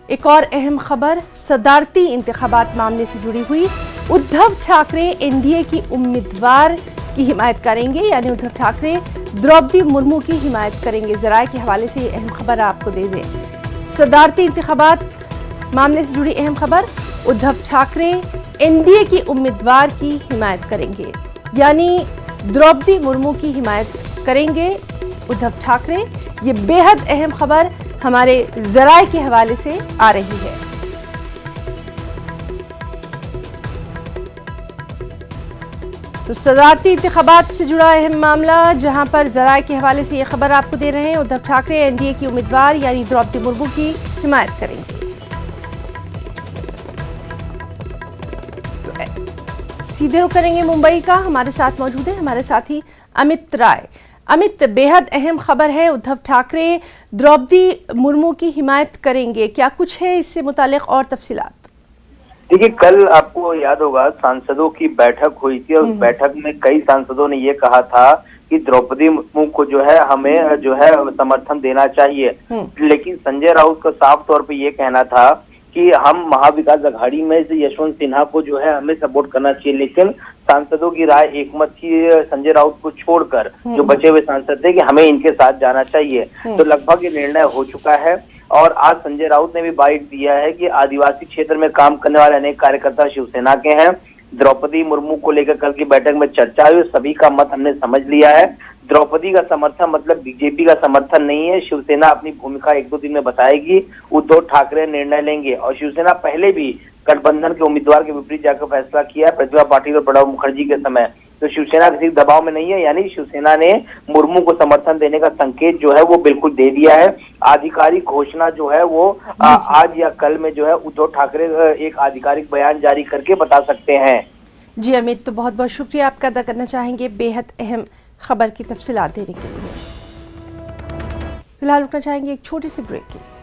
एक और अहम खबर सदारती इंतखाबात मामले से जुड़ी हुई। उद्धव ठाकरे एनडीए की उम्मीदवार की हिमायत करेंगे, यानी उद्धव ठाकरे द्रौपदी मुर्मू की हिमायत करेंगे। जराये के हवाले से ये अहम खबर आपको दे दें। सदारती इंतखाबात मामले से जुड़ी अहम खबर, उद्धव ठाकरे एनडीए की उम्मीदवार की हिमायत करेंगे, यानी द्रौपदी मुर्मू की हिमायत करेंगे उद्धव ठाकरे। ये बेहद अहम खबर हमारे जराये के हवाले से आ रही है। तो सदारती इंतखाबात से जुड़ा अहम मामला, जहां पर जराये के हवाले से ये खबर आपको दे रहे हैं। उद्धव ठाकरे एनडीए की उम्मीदवार यानी द्रौपदी मुर्मू की हिमायत करेंगे। तो सीधे रुख करेंगे मुंबई का, हमारे साथ मौजूद है हमारे साथी अमित राय। अमित, बेहद अहम खबर है, उद्धव ठाकरे द्रौपदी मुर्मू की हिमायत करेंगे, क्या कुछ है इससे मुतालिक और तफसीलात? देखिए, कल आपको याद होगा सांसदों की बैठक हुई थी और उस बैठक में कई सांसदों ने ये कहा था कि द्रौपदी मुर्मू को जो है हमें जो है समर्थन देना चाहिए। लेकिन संजय राउत का साफ तौर पे ये कहना था कि हम महाविकास अघाड़ी में से यशवंत सिन्हा को जो है हमें सपोर्ट करना चाहिए। लेकिन सांसदों की राय एकमत थी संजय राउत को छोड़कर, जो बचे हुए सांसद थे, कि हमें इनके साथ जाना चाहिए। तो लगभग ये निर्णय हो चुका है और आज संजय राउत ने भी बाइट दिया है कि आदिवासी क्षेत्र में काम करने वाले अनेक कार्यकर्ता शिवसेना के हैं। द्रौपदी मुर्मू को लेकर कल की बैठक में चर्चा हुई, सभी का मत हमने समझ लिया है। द्रौपदी का समर्थन मतलब बीजेपी का समर्थन नहीं है। शिवसेना अपनी भूमिका 1-2 दिन में बताएगी, उद्धव ठाकरे निर्णय लेंगे। और शिवसेना पहले भी गठबंधन के उम्मीदवार के विपरीत जाकर फैसला किया प्रतिभा पाटिल और प्रणब मुखर्जी के समय। तो शिवसेना किसी दबाव में नहीं है, यानी शिवसेना ने मुर्मू को समर्थन देने का संकेत जो है वो बिल्कुल दे दिया है। आधिकारिक घोषणा जो है वो आज या कल में जो है उद्धव ठाकरे एक आधिकारिक बयान जारी करके बता सकते हैं। जी अमित, तो बहुत बहुत शुक्रिया आपका अदा करना चाहेंगे बेहद अहम खबर की तफसीलात देने के लिए। फिलहाल रुकना चाहेंगे एक छोटी सी ब्रेक के लिए।